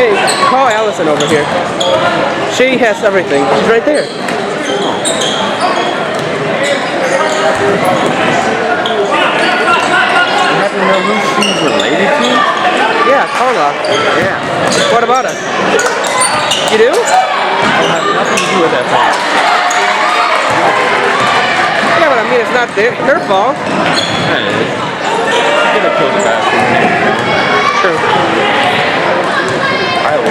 Hey, call Allison over here. She has everything. She's right there. You happen to know who she's related to? Yeah, Carla. Yeah. What about us? You do? I have nothing to do with that fact. Yeah, but I mean, it's not her fault. That is. She could have killed the bastard. True. I will.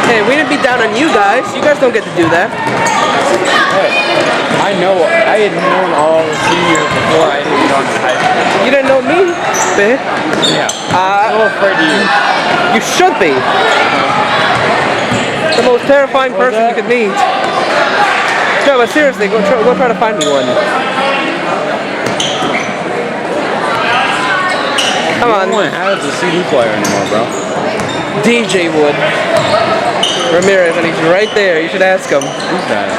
Hey, we didn't beat down on you guys. You guys don't get to do that. Hey, I know. I had known all the seniors before I had gone to high school. You didn't know me, man. Yeah. I'm so afraid of you. You should be. The most terrifying person you could meet. No, but seriously, go try to find me one. Come on. No one has a CD player anymore, bro. DJ would. Ramirez, and he's right there. You should ask him. Who's that?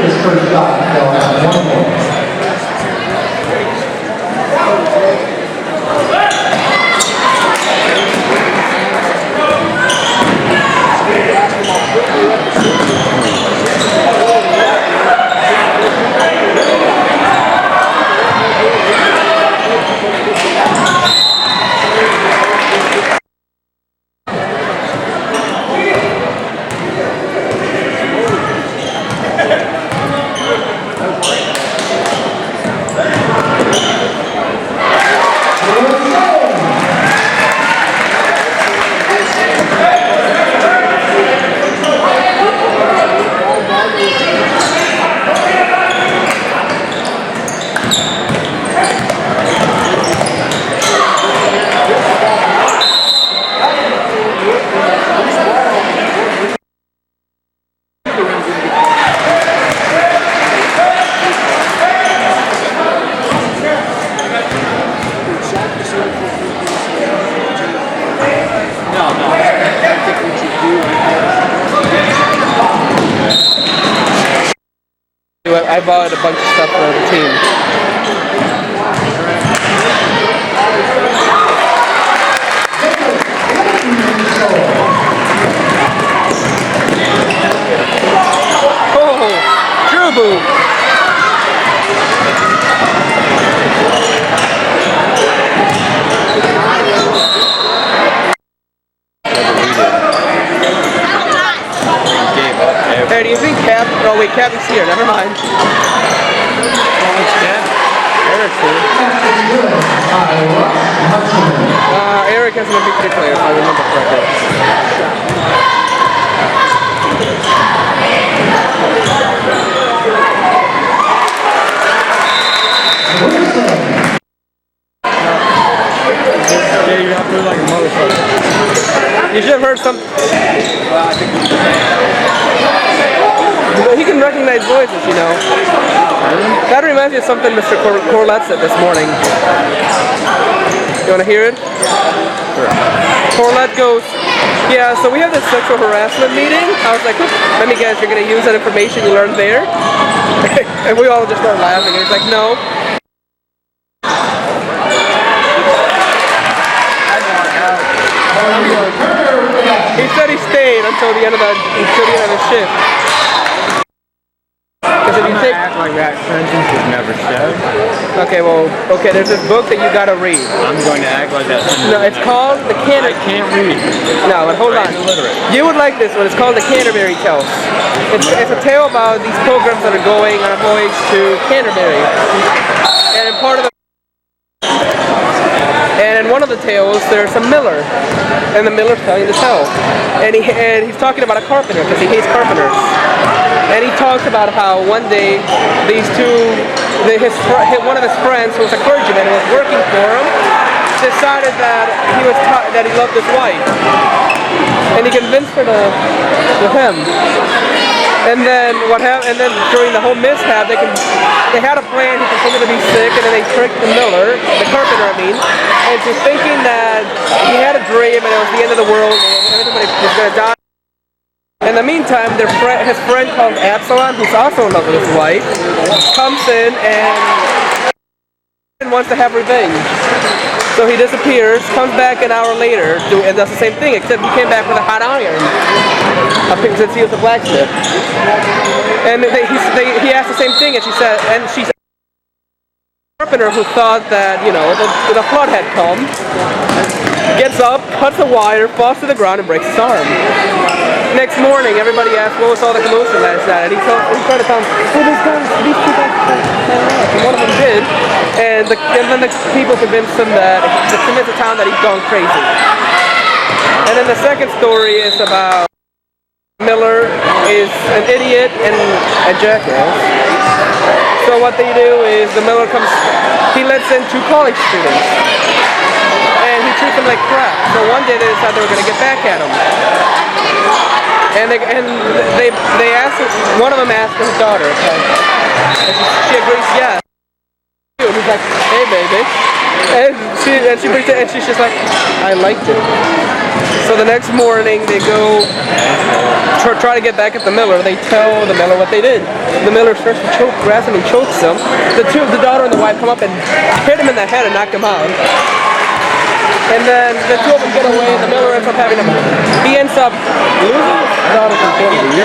His first shot, they'll have one more. I bought a bunch of stuff for the team. Oh, Drew Boo. Hey, do you think Cap? Oh wait, Cap is here. Never mind. Eric has an MVP player, if I remember correctly. Yeah, you have to look like a motherfucker. You should have heard some. He can recognize voices, you know. That reminds me of something Mr. Corlett said this morning. You want to hear it? Sure. Corlett goes, yeah, so we have this sexual harassment meeting. I was like, let me guess, you're going to use that information you learned there? And we all just started laughing. And he's like, no. He said he stayed until the end of the shift. Because if you take act like that sentence was never said. Okay, there's this book that you gotta read. I'm going to act like that sentence. No, it's called The Canterbury. I can't read. No, but hold on. You would like this one. It's called The Canterbury Tales. It's a tale about these pilgrims that are going on a voyage to Canterbury. And in part of the And in one of the tales, there's a miller, and the miller's telling the tale, and he's talking about a carpenter because he hates carpenters, and he talks about how one day these one of his friends, who was a clergyman who was working for him, decided that he loved his wife, and he convinced her to him. And then what happened? And then during the whole mishap, they had a plan. He pretended to be sick, and then they tricked the miller, the carpenter, I mean, into thinking that he had a dream and it was the end of the world and everybody was going to die. In the meantime, his friend called Absalom, who's also in love with his wife, comes in and wants to have revenge. So he disappears, comes back an hour later, and does the same thing, except he came back with a hot iron. I think since he was a blacksmith. And he asked the same thing, and she said, the carpenter who thought that, you know, the flood had come, gets up, cuts a wire, falls to the ground, and breaks his arm. Next morning, everybody asked, what was all the commotion last night? And he tried to tell them, oh, these two guys, and one of them did. And then the people convinced him convinced the town that he's gone crazy. And then the second story is about Miller is an idiot and a jackass. So what they do is the Miller he lets in 2 college students. And he treats them like crap. So one day they decided they were going to get back at him. And they asked, one of them asked his daughter, and she agrees, yes. And he's like, hey baby. And she's just like, I liked it. So the next morning they go try to get back at the Miller. They tell the Miller what they did. The Miller starts to grasp him and chokes him. The daughter and the wife come up and hit him in the head and knock him out. And then the two of them get away, and the Miller ends up he ends up losing his daughter completely.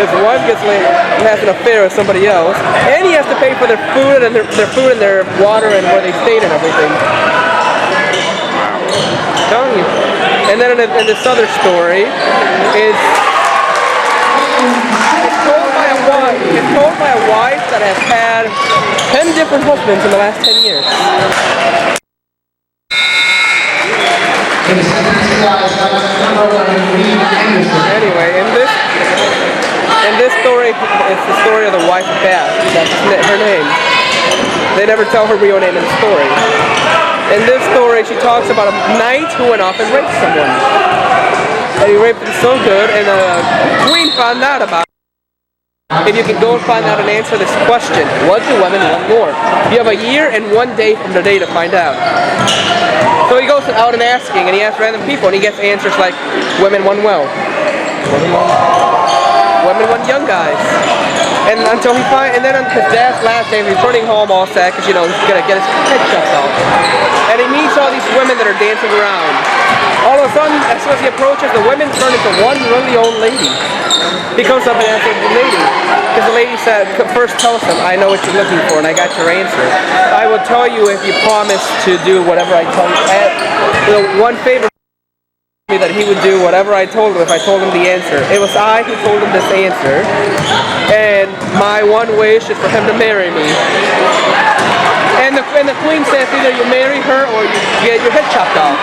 His wife has an affair with somebody else, and he has to pay for their food and their water and where they stayed and everything. I'm telling you. And then in this other story, it's told by a wife that has had 10 different husbands in the last 10 years. Anyway, in this story, it's the story of the wife of Beth. That's her name. They never tell her real name in the story. In this story, she talks about a knight who went off and raped someone. And he raped them so good, and the queen found out about it. If you can go and find out and answer this question, what do women want more? You have a year and 1 day from the day to find out. So he goes out and asking, and he asks random people, and he gets answers like, women want wealth. Women want young guys. And until he and then on his dad's last day, he's returning home all sad because, you know, he's going to get his head chopped off. And he meets all these women that are dancing around. All of a sudden, as soon as he approaches, the women turn into one really old lady. He comes up and asks the lady, because the lady first tells him, I know what you're looking for and I got your answer. I will tell you if you promise to do whatever I tell you. One favor that he would do whatever I told him if I told him the answer. It was I who told him this answer, and my one wish is for him to marry me. And the queen says either you marry her or you get your head chopped off.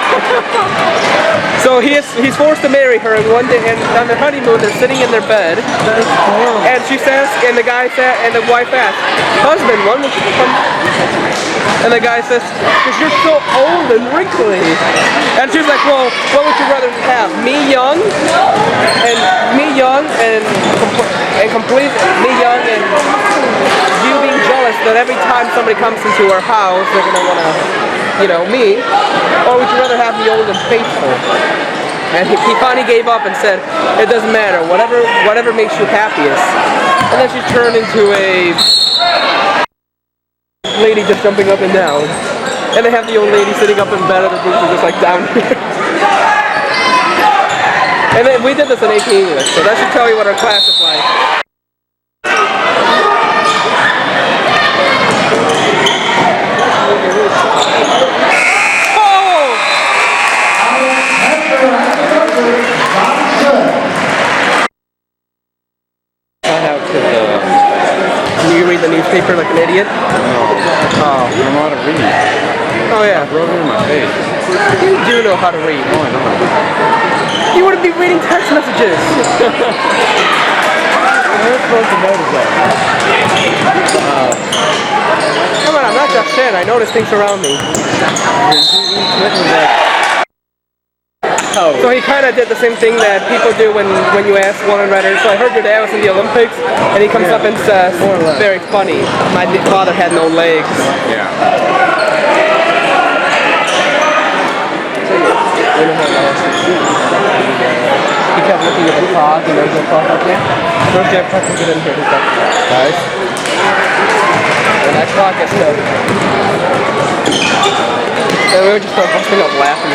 So he's forced to marry her, and one day, and on their honeymoon, they're sitting in their bed, and she says, and the guy said, and the wife asks, husband, when will you come? And the guy says, because you're so old and wrinkly. And she's like, well, what would you rather have? Me young and you being jealous that every time somebody comes into our house, they're going to want to, you know, me? Or would you rather have me old and faithful? And he finally gave up and said, it doesn't matter, whatever makes you happiest. And then she turned into a lady just jumping up and down. And they have the old lady sitting up in bed and the boobs are just like down here. And then we did this in AP English, so that should tell you what our class is like. Do you read the newspaper like an idiot? No. Oh, I know how to read. Oh yeah. I wrote it in my face. You do know how to read. Oh, I know. You wouldn't be reading text messages. You're supposed to notice that. Come on, I'm not just saying. I notice things around me. Oh. So he kind of did the same thing that people do when you ask one runner. So I heard your dad was in the Olympics, and he comes up and says, more or less. very funny, my father had no legs. Yeah. He kept looking at the clock, and there's no clock up there. Where's Jeff fucking get in here? He's like, guys. And that clock is stuck. And we would just start busting up laughing.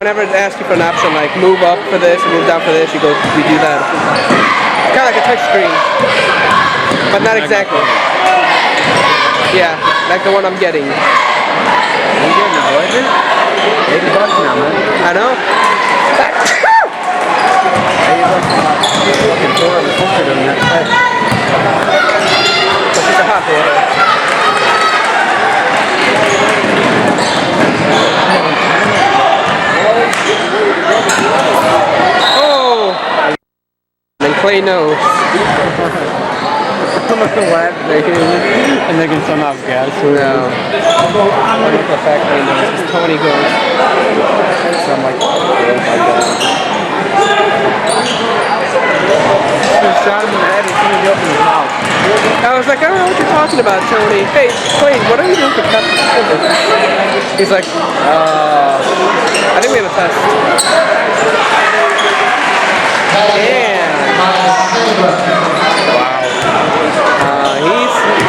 Whenever it asks you for an option like move up for this or move down for this, you do that. Kind of like a touch screen, but not exactly. Yeah, like the one I'm getting. You getting a Voyager? $80 now, man. I know. $80 fucking Thor and the picture of that type. But she's a hot water. Oh! And Clay knows. I'm gonna laugh and they can somehow guess. No. I don't know for a fact Clay knows because Tony goes. So I'm like, oh my god. Just shot him in the head as soon as he opened his mouth. I was like, I don't know what you're talking about, Tony. Hey, Clay, what are you doing for Captain Pacific? He's like, I think we have a test.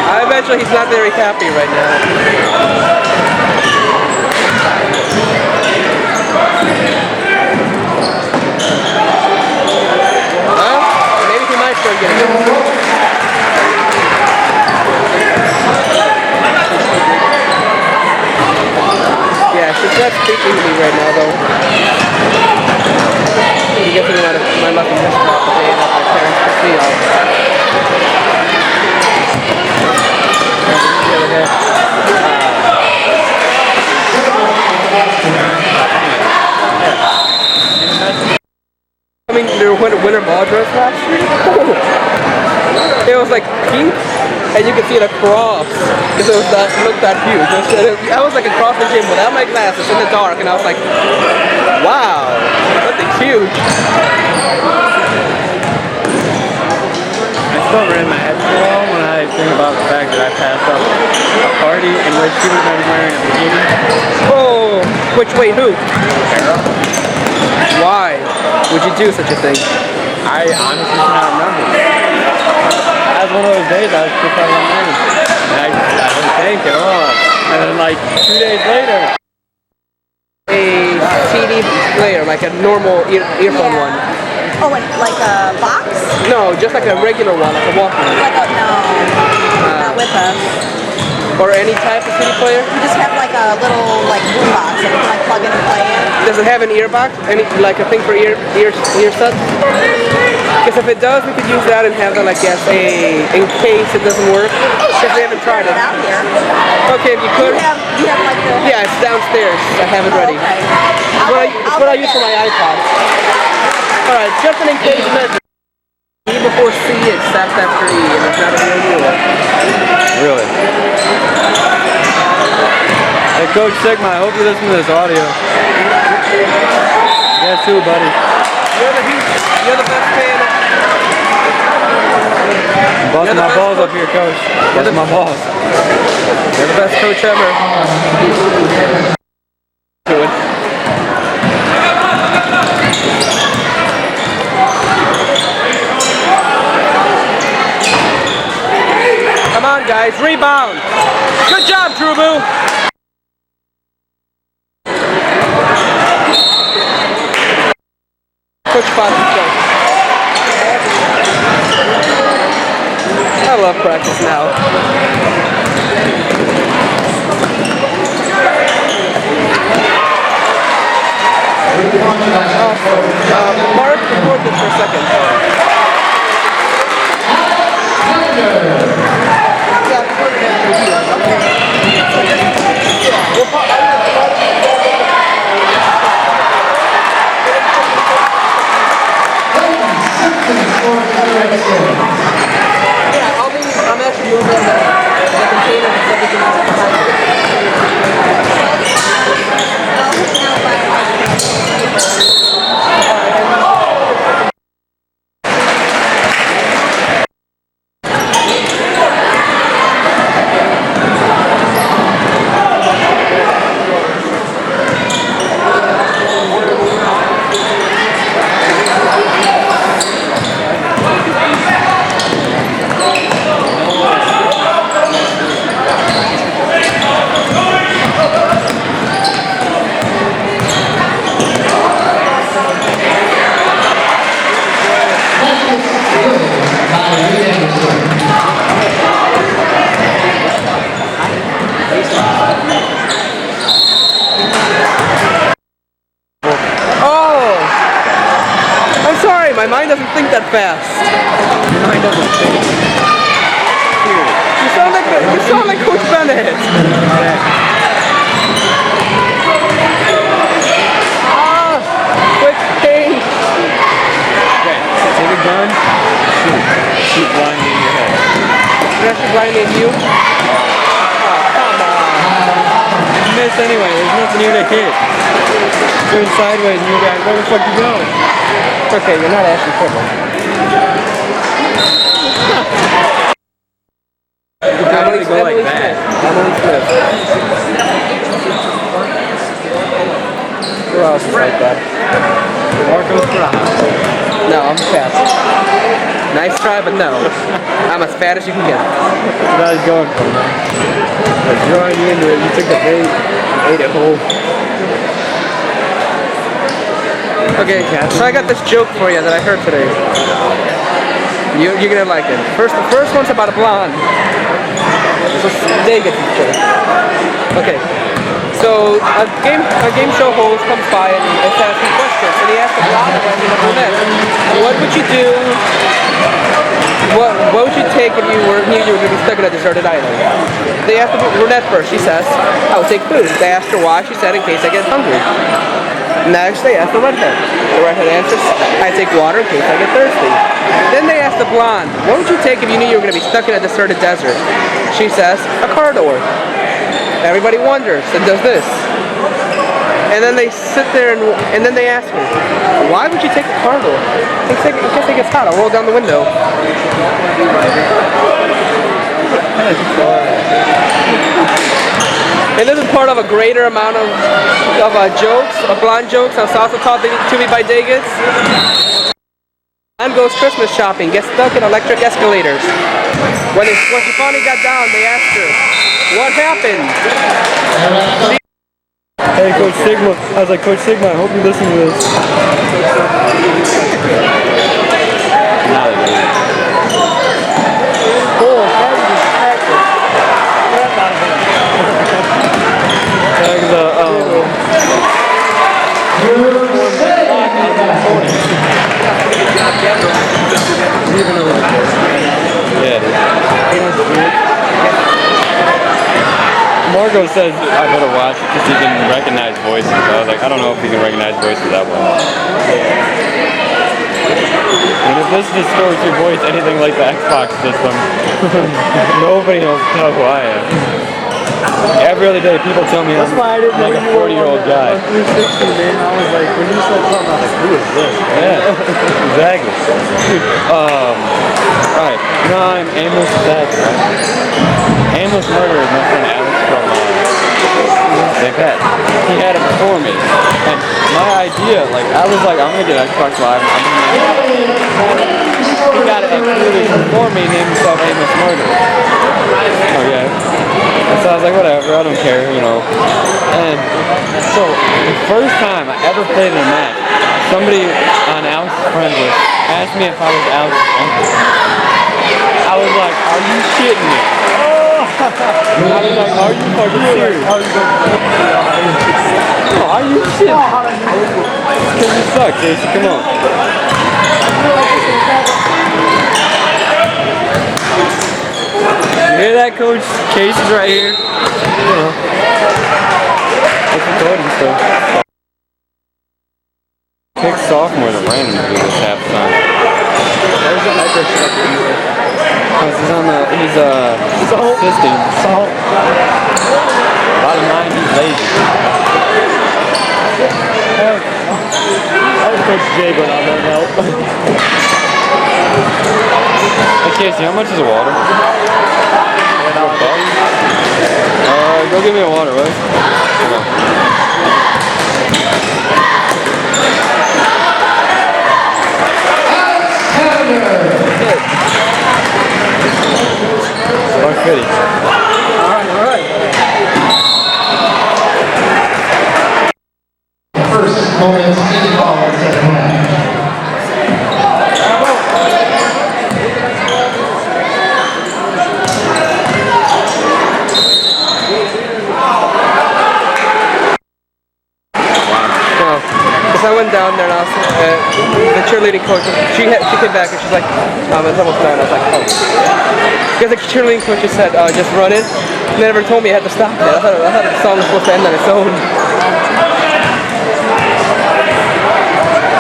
I bet you he's not very happy right now. Well, maybe he might start getting it. Yeah, she's not speaking to me right now, though. I'm guessing my lucky missed off the day that my parents could see all. I mean, their winter ball dress last year. It was like pink, and you could see it across because it looked that huge. I was like across the gym without my glasses in the dark, and I was like, wow, something's huge. I still ran my head for a while when I think about the fact that I passed up a party in which she was going to be wearing a bikini. Oh, wait, who? Why would you do such a thing? I honestly cannot remember. That was one of those days I was just out of my mind. And I didn't think at all. And then like 2 days later, A CD player, like a normal earphone one. Oh, like a box? No, just like a regular one, like a Walkman. Not with us. Or any type of CD player. We just have like a little boom box that we can plug in and play in. Does it have an ear box? Like a thing for ear sets? Because if it does, we could use that and have that like in case it doesn't work. Because we haven't tried it. Out here. Okay, if you could. You have like the... Yeah, it's downstairs. I have it ready. Okay. It's what I use for my iPod. Alright, just an engagement. E before C, except after E, and it's not a real rule. really. Hey Coach Sigma, I hope you listen to this audio. Yes too, buddy. You're the best fan. I'm busting my balls up here, Coach. Busting my balls. You're the best coach ever. Do it. Come on, guys, rebound. Good job, Drew Boo. Coach Foster. I love practice now. Mark, record this for a second. I'm actually moving the container so we can have it behind it. Oh! I'm sorry, my mind doesn't think that fast. Mine doesn't think. You sound like Coach Bennett. Ah! Quick paint! Okay, take a gun, shoot blindly in your head. Did I shoot blindly at you? Oh, come on. You missed anyway, there's nothing here to hit. Turn sideways and you're like, where the fuck you going? Okay, you're not Ashley Kibble. You to go like that. Emily Smith. Who else is like that? Marco's Fries. No, I'm fat. Nice try, but no. I'm as fat as you can get. That's what I was going for, man. I was drawing you into it, you took the bait, ate it whole. Okay, so I got this joke for you that I heard today. You're gonna like it. The first one's about a blonde. They get this joke. Okay, so a game show host comes by and is asking questions, and he asked a blonde question of brunette. What would you do? What would you take if you knew you were going to be stuck on a deserted island? They asked the brunette first. She says, "I would take food." They asked her why. She said, "In case I get hungry." Next, they asked the redhead. The redhead answers, "I take water in case I get thirsty." Then they asked the blonde, "What would you take if you knew you were going to be stuck in a deserted desert?" She says, "A car door." Everybody wonders and does this. And then they sit there and then they ask her, "Why would you take a car door?" In case it gets hot, I'll roll down the window. And this is part of a greater amount of jokes, of blonde jokes. I was also taught to me by Daggett. Blonde goes Christmas shopping, gets stuck in electric escalators. When she finally got down, they asked her, "What happened?" Hey, Coach Sigma. I was like, Coach Sigma, I hope you listen to this. Now they do. Marco says I better watch it because he can recognize voices. I was like, I don't know if he can recognize voices that well. And if this distorts your voice anything like the Xbox system, nobody will tell who I am. Every other day people tell me I'm like a 40-year-old guy. 360, man. I was like, when you started talking about like, who is this? Yeah, exactly. Alright, now I'm aimless that's right. Aimless Murder is my friend Alex from St. Pat. He had it before me. And my idea, like, I was like, I'm gonna get Xbox Live, I'm gonna make it. He got it included before me, named himself Aimless Murder. Okay. And so I was like, whatever, I don't care, you know. And so, the first time I ever played in a match, somebody on Alex's friend list asked me if I was Alex's uncle. I was like, are you shitting me? I was like, are you fucking serious? No, are you shitting me? Because you suck, Jason, come on. hear that, Coach? Case is right here. You know. That's recording stuff. Pick sophomore that random to do this half the time. There's the hyper stuff. He's assisting. Salt. Bottom line, he's lazy. I was Coach J, but I don't know. Hey Casey, how much is the water? Go give me a water, right? Come on. Mark Fitty. All right. First Momence in Collins at hand. I went down there and I was, the cheerleading coach, she came back and she's like, it's almost done. I was like, oh. Because the cheerleading coach just said, just run it. And they never told me I had to stop it. I thought the song was supposed to end on its own.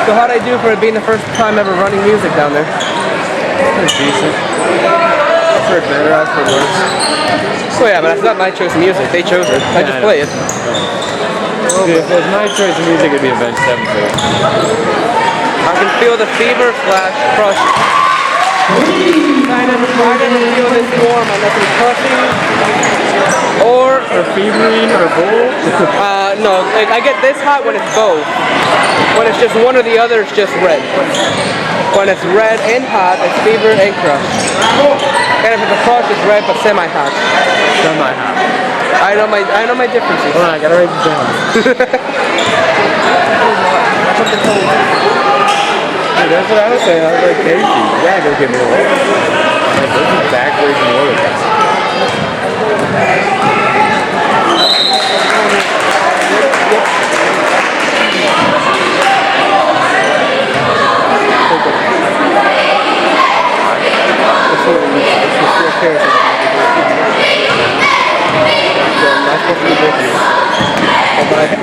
So how'd I do for it being the first time ever running music down there? Pretty decent. For better, I for worse. So yeah, but that's not my choice of music. They chose it. I just play it. If it was my choice of music, it'd be Avenged Sevenfold. I can feel the fever flash crush. I never feel this warm unless it's crushing or fevering or both. no, like I get this hot when it's both. When it's just one or the other, it's just red. When it's red and hot, it's fever and crush. And if it's a crush, it's red but semi-hot. Semi-hot. I know my differences. Hold on, I gotta write this down. Dude, that's what I was saying. I was like, Casey, you gotta go get me a water. Like, this is backwards in order.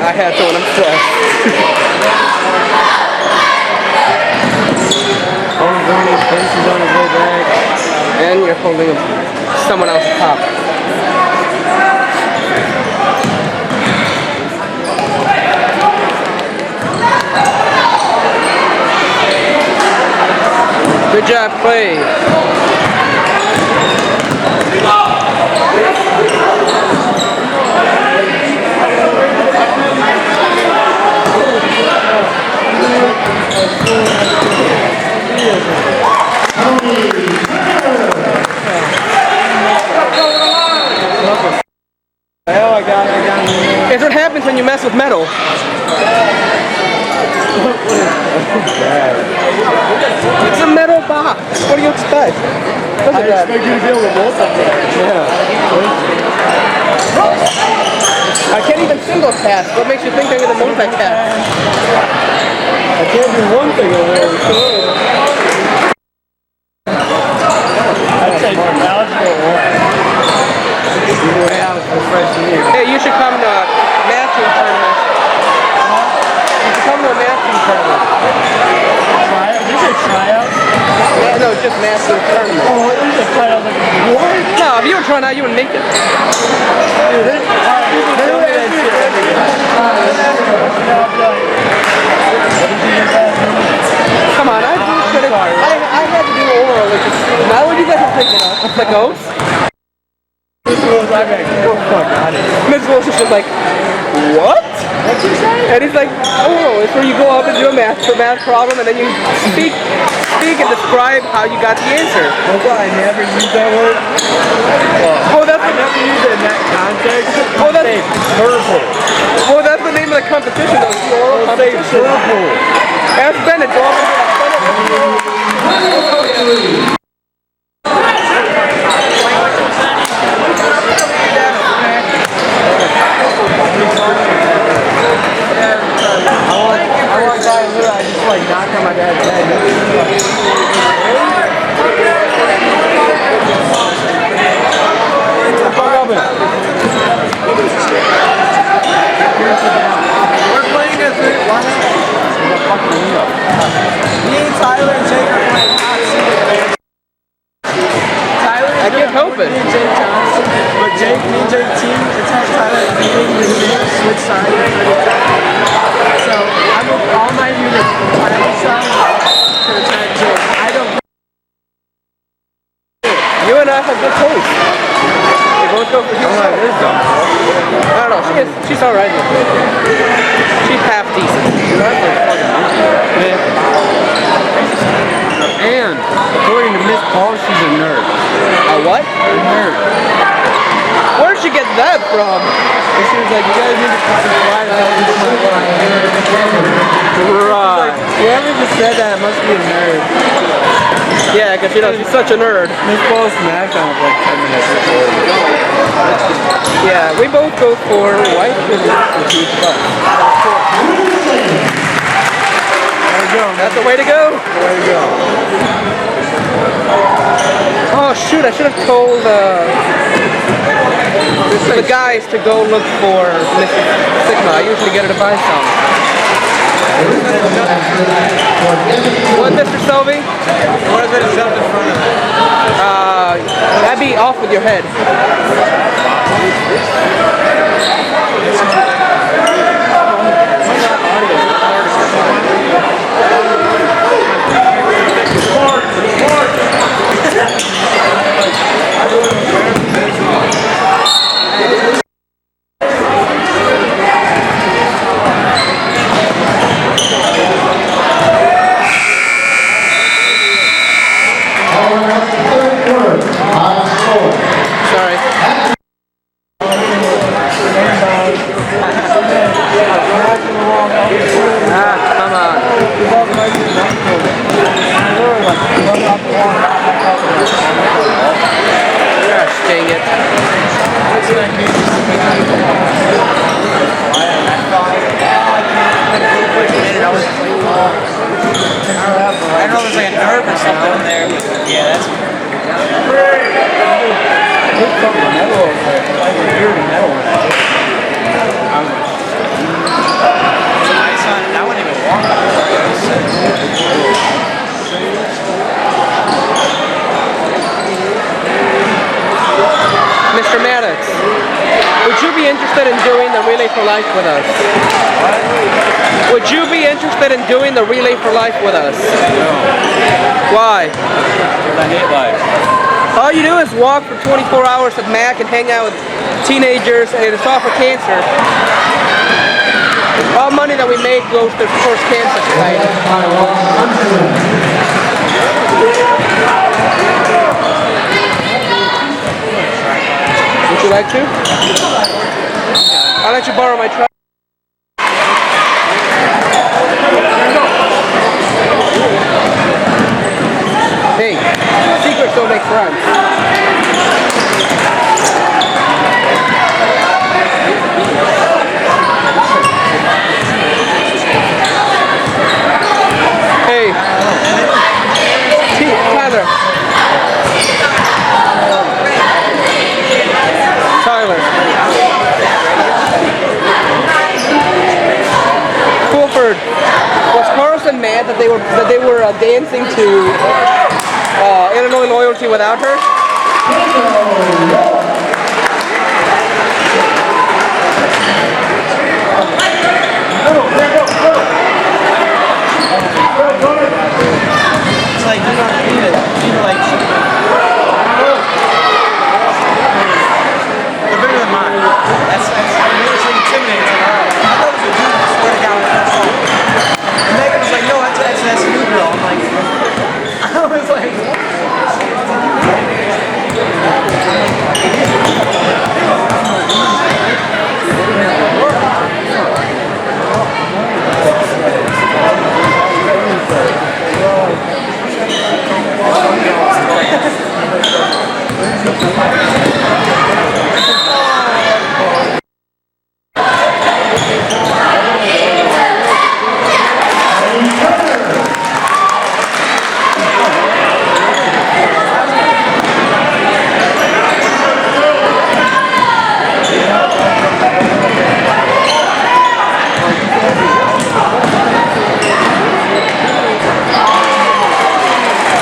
I had to when I'm stressed. Holding his faces on his way back. And you're holding someone else's top. Good job, play. It's what happens when you mess with metal. It's a metal box. What do you expect? Look at that. I expect you to be able to roll something. Yeah. I can't even single cast. What makes you think I'm gonna multi-cast? I can't do one thing over there. I'd say algebra 1. Hey, you should come to matching tournament. You should come to a matching tournament. Tryout? These are tryouts? No, just matching tournament. Oh, these are tryouts like what? No, if you were trying out, you would make it. Come on, I had to do oral, which is not what you guys are thinking of. The ghost. Miss Wilson's just like, what? What'd you say? And he's like, oh, it's where you go up and do a math problem, and then you speak and describe how you got the answer. I never used that word. Oh, that's I never used it in that context. Oh, that's purple. Well, that's the name of the competition, though. The oral competition. Purple. Ask Bennett. Go up and Bennett. I just like knocked on my dad's head. We're playing as what? Me, Tyler, and Jake are playing hot seat, man. Tyler, I keep hoping. me and Jake Johnson, but me and Jake team, it's how Tyler beating the Jake switch sides. So I'm with all my units from Tyler's side to attack Jake. I don't. You and I have good taste. We both go for I'm like, this dumb. I don't know. She's all right. She's half decent. And according to Miss Paul, she's a nerd. A what? A nerd. Where'd she get that from? And she was like, you guys need to subscribe to help with my life. Right. Whoever just said that must be a nerd. Yeah, because she's such a nerd. Miss Paul smacked on it for like 10 minutes before. Yeah, we both go for white with huge butt. There we go. That's the way to go. There we go. Oh shoot! I should have told the guys to go look for Mr. Sigma. I usually get her to buy some. What, Mr. Selvey? What is it up in front of it? That'd be off with your head. Sorry. Come on. Gosh, dang it. I know there's like a nerve or something in there. Yeah, that's. That wouldn't even walk. Mr. Maddox, would you be interested in doing the Relay for Life with us? Would you be interested in doing the Relay for Life with us? No. Why? Because I hate life. All you do is walk for 24 hours at Mac and hang out with teenagers, and it's all for cancer. All money that we make goes to First Cancer Society. Would you like to? I'll let you borrow my truck. Hey, secrets don't make friends. Hey, Tyler. Tyler. Fulford, was Carlson mad that they were dancing to Illinois Loyalty without her? It's like you don't need it. You know, like they're bigger than mine. That's really intimidating. It's like, oh, I thought it was a dude. I swear to God, that's all. And Megan was like, no, that's a new girl. I'm like, I was like,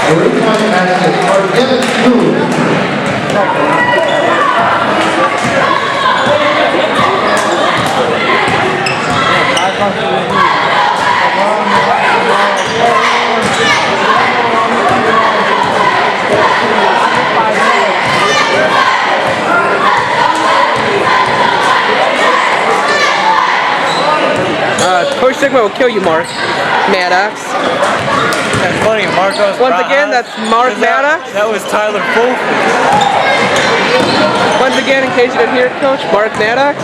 The ring matches are given to Coach Sigma will kill you, Mark. Maddox. That's funny, Marcos. Once again, that's Mark Maddox. That was Tyler Fulton. Once again, in case you didn't hear it, Coach, Mark Maddox.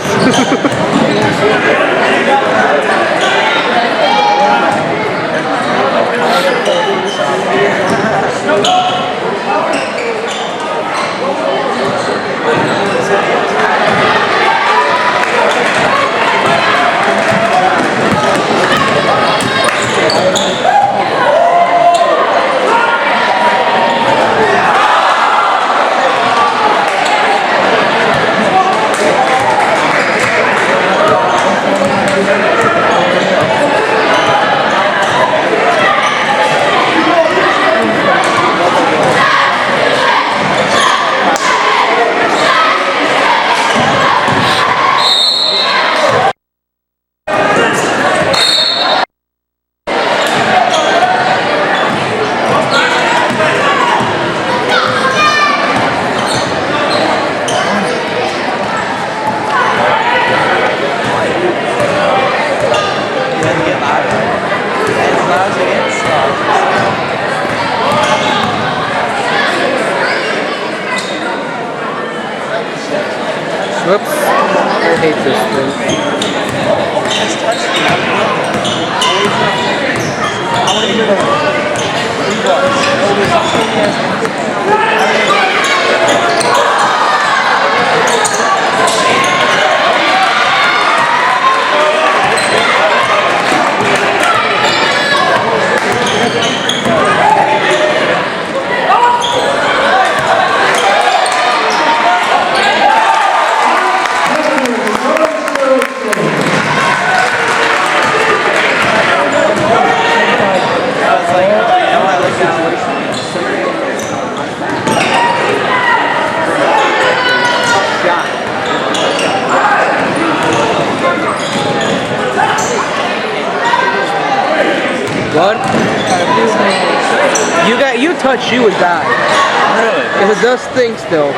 Whoops. I hate this thing. What? You touch, you would die. Really? Because it does sting still.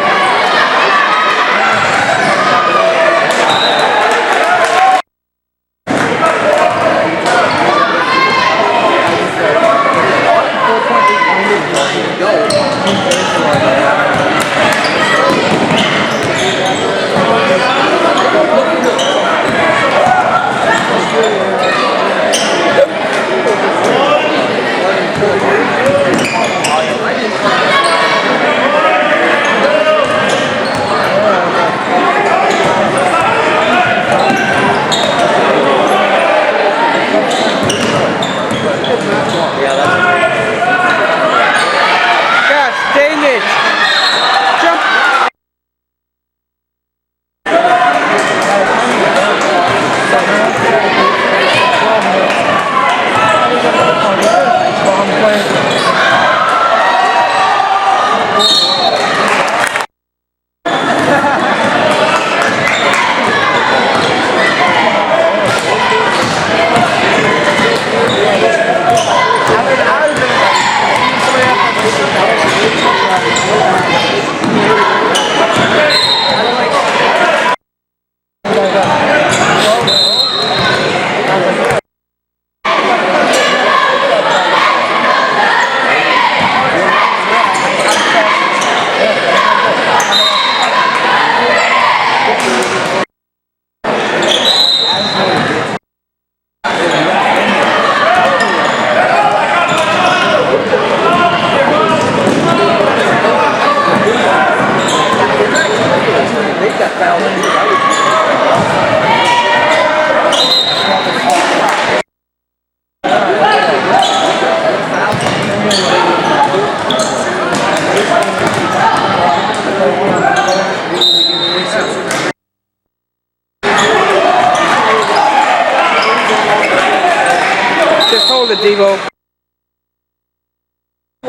Gosh dang it!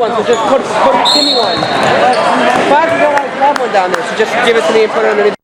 one, so just give me one. Five, you don't have one down there, so just give it to me and put it underneath.